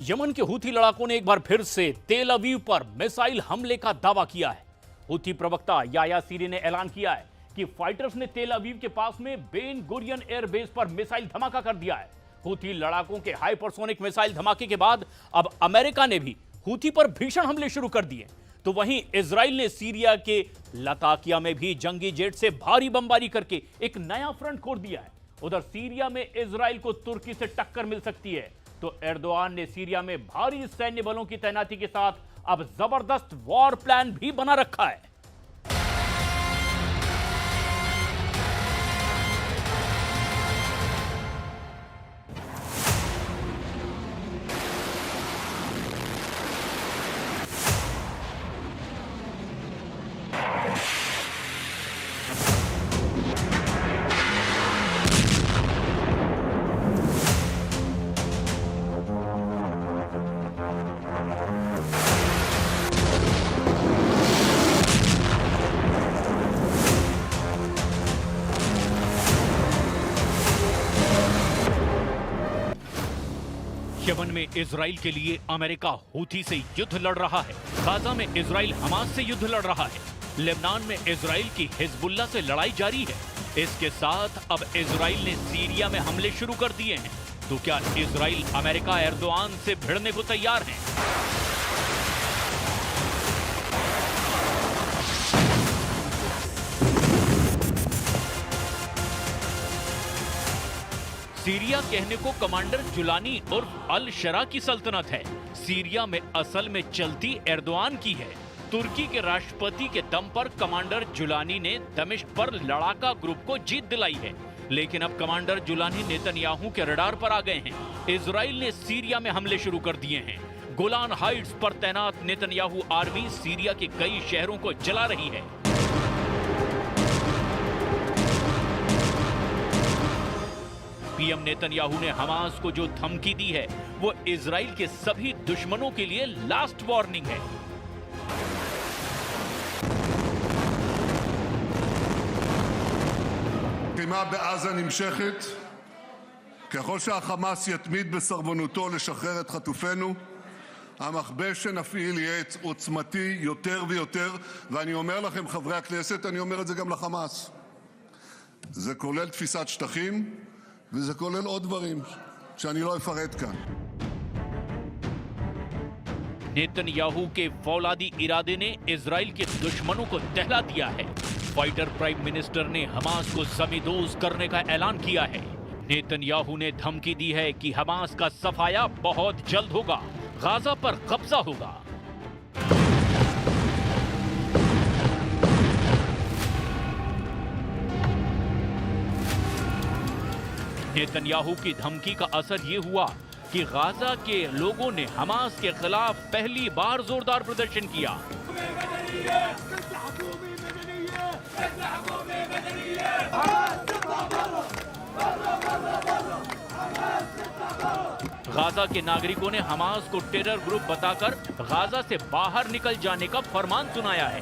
Yemen के Houthi लड़ाकों ने एक बार फिर से तेल अवीव पर मिसाइल हमले का दावा किया है। हूथी प्रवक्ता याया सीरी ने ऐलान किया है कि फाइटर्स ने तेल अवीव के पास में बेन गुरियन एयरबेस पर मिसाइल धमाका कर दिया है। हूथी लड़ाकों के हाइपरसोनिक मिसाइल धमाके के बाद अब अमेरिका ने भी हूथी पर भीषण हमले शुरू कर दिए। तो वहीं इजराइल ने सीरिया के लताकिया में भी जंगी जेट से भारी बमबारी करके एक नया फ्रंट खोल दिया है। उधर सीरिया में इजराइल को तुर्की से टक्कर मिल सकती है, तो एर्दोआन ने सीरिया में भारी सैन्य बलों की तैनाती के साथ अब जबरदस्त वॉर प्लान भी बना रखा है। यमन में इजराइल के लिए अमेरिका हूथी से युद्ध लड़ रहा है। गाजा में इजराइल हमास से युद्ध लड़ रहा है। लेबनान में इजराइल की हिजबुल्लाह से लड़ाई जारी है। इसके साथ अब इजराइल ने सीरिया में हमले शुरू कर दिए हैं। तो क्या इजराइल अमेरिका एर्दोआन से भिड़ने को तैयार है? सीरिया कहने को कमांडर जुलानी उर्फ अल शरा की सल्तनत है। सीरिया में असल में चलती एर्दोआन की है। तुर्की के राष्ट्रपति के दम पर कमांडर जुलानी ने दमिश्क पर लड़ाका ग्रुप को जीत दिलाई है। लेकिन अब कमांडर जुलानी नेतन्याहू के रडार पर आ गए हैं। इजराइल ने सीरिया में हमले शुरू कर दिए हैं। गोलान हाइट्स पर तैनात नेतन्याहू आर्मी सीरिया के कई शहरों को जला रही है। पीएम नेतन्याहू ने हमास को जो धमकी दी है वो इजराइल के सभी दुश्मनों के लिए लास्ट वार्निंग है। הלחימה בעזה נמשכת. ככל שהחמאס יתמיד בסרבנותו לשחרר את חטופינו, המכבש שנפעיל יהיה עוצמתי יותר ויותר, ואני אומר לכם חברי הכנסת, אני אומר את זה גם לחמאס. זה כולל תפיסת שטחים וזה כולל עוד דברים שאני לא אפרט כאן. नेतन्याहू के फौलादी इरादे ने इजराइल के दुश्मनों को दहला दिया है। फाइटर प्राइम मिनिस्टर ने हमास को समीदोज करने का ऐलान किया है। नेतन्याहू ने धमकी दी है कि हमास का सफाया बहुत जल्द होगा, गाजा पर कब्जा होगा। नेतन्याहू की धमकी का असर ये हुआ कि गाजा के लोगों ने हमास के खिलाफ पहली बार जोरदार प्रदर्शन किया। गाजा के नागरिकों ने हमास को टेरर ग्रुप बताकर गाजा से बाहर निकल जाने का फरमान सुनाया है।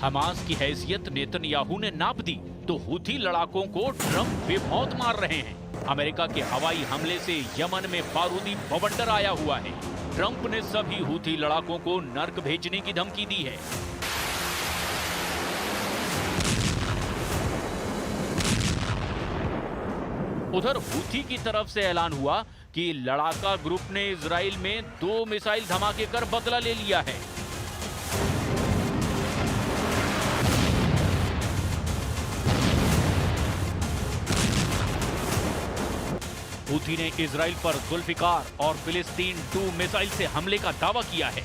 हमास की हैसियत नेतन्याहू ने नाप दी तो हूथी लड़ाकों को ट्रंप बेमौत मार रहे हैं। अमेरिका के हवाई हमले से यमन में बारूदी बवंडर आया हुआ है। ट्रंप ने सभी हूथी लड़ाकों को नर्क भेजने की धमकी दी है। उधर हूथी की तरफ से ऐलान हुआ कि लड़ाका ग्रुप ने इजराइल में 2 मिसाइल धमाके कर बदला ले लिया है। हूथी ने इजराइल पर जुल्फिकार और फिलिस्तीन 2 मिसाइल से हमले का दावा किया है।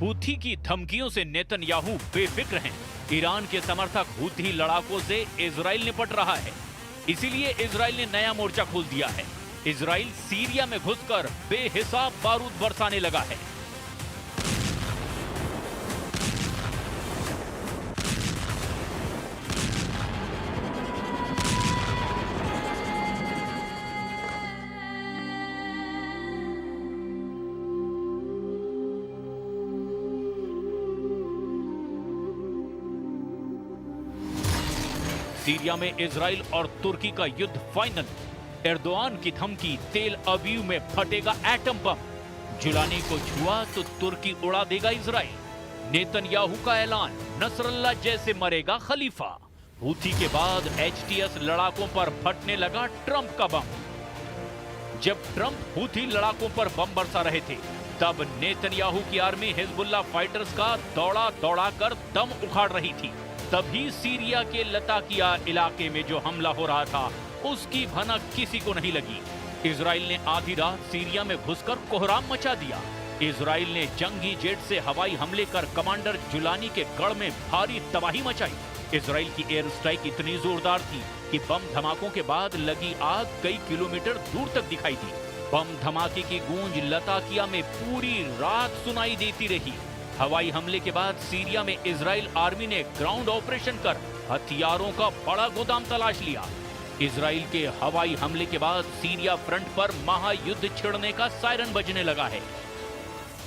हूथी की धमकियों से नेतन्याहू बेफिक्र हैं। ईरान के समर्थक हूथी लड़ाकों से इजराइल निपट रहा है, इसीलिए इजराइल ने नया मोर्चा खोल दिया है। इजराइल सीरिया में घुसकर बेहिसाब बारूद बरसाने लगा है। सीरिया में इजराइल और तुर्की का युद्ध फाइनल। एर्दोआन की धमकी, तेल अवीव में फटेगा एटम बम। जुलानी को छुआ तो तुर्की उड़ा देगा इजराइल। नेतन्याहू का ऐलान, नसरल्ला जैसे मरेगा खलीफा। हूथी के बाद एचटीएस लड़ाकों पर फटने लगा ट्रंप का बम। जब ट्रंप हूथी लड़ाकों पर बम बरसा रहे थे, तब नेतन्याहू की आर्मी हिजबुल्लाह फाइटर्स का दौड़ा दौड़ा कर दम उखाड़ रही थी। तभी सीरिया के लताकिया इलाके में जो हमला हो रहा था, उसकी भनक किसी को नहीं लगी। इजराइल ने आधी रात सीरिया में घुसकर कोहराम मचा दिया। इजराइल ने जंगी जेट से हवाई हमले कर कमांडर जुलानी के गढ़ में भारी तबाही मचाई। इजराइल की एयर स्ट्राइक इतनी जोरदार थी कि बम धमाकों के बाद लगी आग कई किलोमीटर दूर तक दिखाई दी। बम धमाके की गूंज लताकिया में पूरी रात सुनाई देती रही। हवाई हमले के बाद सीरिया में इजराइल आर्मी ने ग्राउंड ऑपरेशन कर हथियारों का बड़ा गोदाम तलाश लिया। इजराइल के हवाई हमले के बाद सीरिया फ्रंट पर महायुद्ध छिड़ने का सायरन बजने लगा है।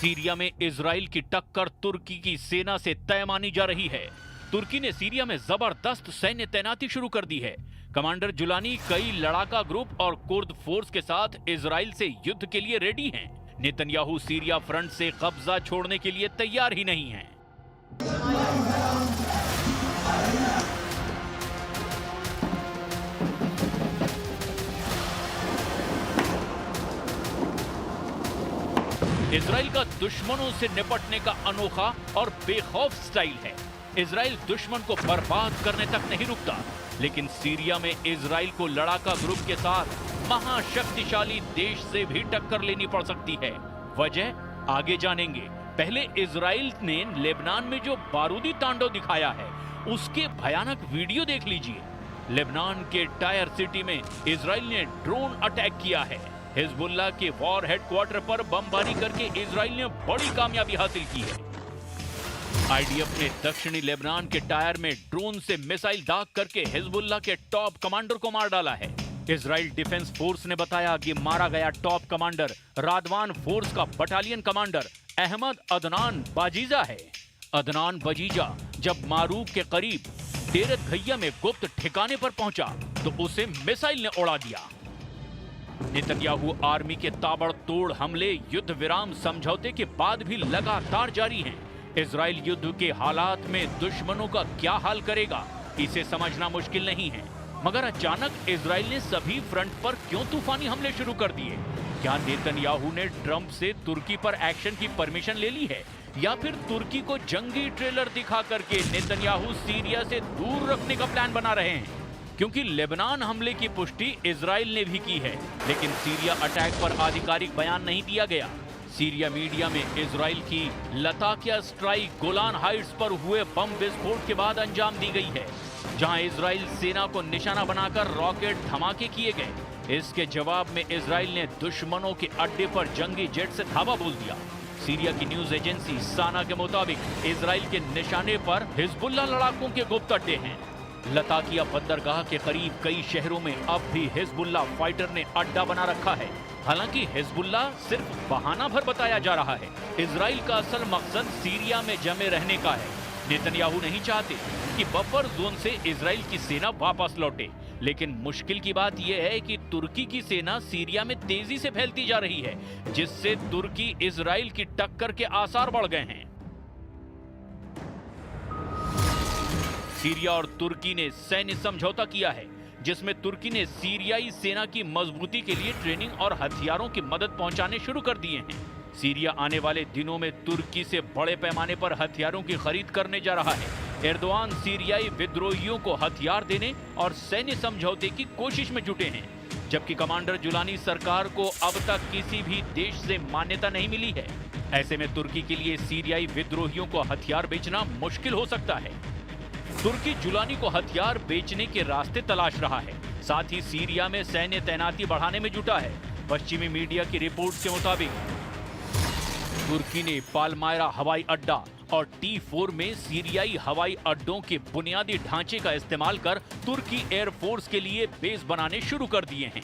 सीरिया में इजराइल की टक्कर तुर्की की सेना से तय मानी जा रही है। तुर्की ने सीरिया में जबरदस्त सैन्य तैनाती शुरू कर दी है। कमांडर जुलानी कई लड़ाका ग्रुप और कुर्द फोर्स के साथ इजराइल से युद्ध के लिए रेडी हैं। नेतन्याहू सीरिया फ्रंट से कब्जा छोड़ने के लिए तैयार ही नहीं हैं। इजराइल का दुश्मनों से निपटने का अनोखा और बेखौफ स्टाइल है। इजराइल दुश्मन को बर्बाद करने तक नहीं रुकता, लेकिन सीरिया में इजराइल को लड़ाका ग्रुप के साथ महाशक्तिशाली देश से भी टक्कर लेनी पड़ सकती है। वजह आगे जानेंगे। पहले इजराइल ने लेबनान में जो बारूदी तांडव दिखाया है, उसके भयानक वीडियो देख लीजिए। लेबनान के टायर सिटी में इजराइल ने ड्रोन अटैक किया है। हिजबुल्लाह के वॉर हेडक्वार्टर पर बमबारी करके इजराइल ने बड़ी कामयाबी हासिल की है। आईडीएफ ने दक्षिणी लेबनान के टायर में ड्रोन से मिसाइल दाग करके हिजबुल्लाह के टॉप कमांडर को मार डाला है। इजराइल डिफेंस फोर्स ने बताया कि मारा गया टॉप कमांडर रादवान फोर्स का बटालियन कमांडर अहमद अदनान बाजीजा है। अदनान बजीजा जब मारूफ के करीब डेरत घैया में गुप्त ठिकाने पर पहुंचा तो उसे मिसाइल ने उड़ा दिया। नेतन्याहू आर्मी के ताबड़तोड़ हमले युद्ध विराम समझौते के बाद भी लगातार जारी हैं। इजराइल युद्ध के हालात में दुश्मनों का क्या हाल करेगा, इसे समझना मुश्किल नहीं है। मगर अचानक इजराइल ने सभी फ्रंट पर क्यों तूफानी हमले शुरू कर दिए? क्या नेतन्याहू ने ट्रंप से तुर्की पर एक्शन की परमिशन ले ली है, या फिर तुर्की को जंगी ट्रेलर दिखा करके नेतन्याहू सीरिया से दूर रखने का प्लान बना रहे हैं? क्योंकि लेबनान हमले की पुष्टि इजराइल ने भी की है, लेकिन सीरिया अटैक पर आधिकारिक बयान नहीं दिया गया। सीरिया मीडिया में इजराइल की लताकिया स्ट्राइक गोलान हाइट्स पर हुए बम विस्फोट के बाद अंजाम दी गई है, जहां इजराइल सेना को निशाना बनाकर रॉकेट धमाके किए गए। इसके जवाब में इजराइल ने दुश्मनों के अड्डे पर जंगी जेट से धावा बोल दिया। सीरिया की न्यूज एजेंसी साना के मुताबिक इजराइल के निशाने पर हिजबुल्लाह लड़ाकों के गुप्त अड्डे हैं। लताकिया बंदरगाह के करीब कई शहरों में अब भी हिजबुल्लाह फाइटर ने अड्डा बना रखा है। हालांकि हिजबुल्लाह सिर्फ बहाना भर बताया जा रहा है। इजराइल का असल मकसद सीरिया में जमे रहने का है। नेतन्याहू नहीं चाहते कि बफर जोन से इजराइल की सेना वापस लौटे, लेकिन मुश्किल की बात यह है कि तुर्की की सेना सीरिया में तेजी से फैलती जा रही है, जिससे तुर्की इजराइल की टक्कर के आसार बढ़ गए हैं। सीरिया और तुर्की ने सैन्य समझौता किया है, जिसमें तुर्की ने सीरियाई सेना की मजबूती के लिए ट्रेनिंग और हथियारों की मदद पहुंचाने शुरू कर दिए हैं। सीरिया आने वाले दिनों में तुर्की से बड़े पैमाने पर हथियारों की खरीद करने जा रहा है। एर्दोआन सीरियाई विद्रोहियों को हथियार देने और सैन्य समझौते की कोशिश में जुटे हैं, जबकि कमांडर जुलानी सरकार को अब तक किसी भी देश से मान्यता नहीं मिली है। ऐसे में तुर्की के लिए सीरियाई विद्रोहियों को हथियार बेचना मुश्किल हो सकता है। तुर्की जुलानी को हथियार बेचने के रास्ते तलाश रहा है, साथ ही सीरिया में सैन्य तैनाती बढ़ाने में जुटा है। पश्चिमी मीडिया की रिपोर्ट के मुताबिक तुर्की ने पालमायरा हवाई अड्डा और T4 में सीरियाई हवाई अड्डों के बुनियादी ढांचे का इस्तेमाल कर तुर्की एयरफोर्स के लिए बेस बनाने शुरू कर दिए हैं।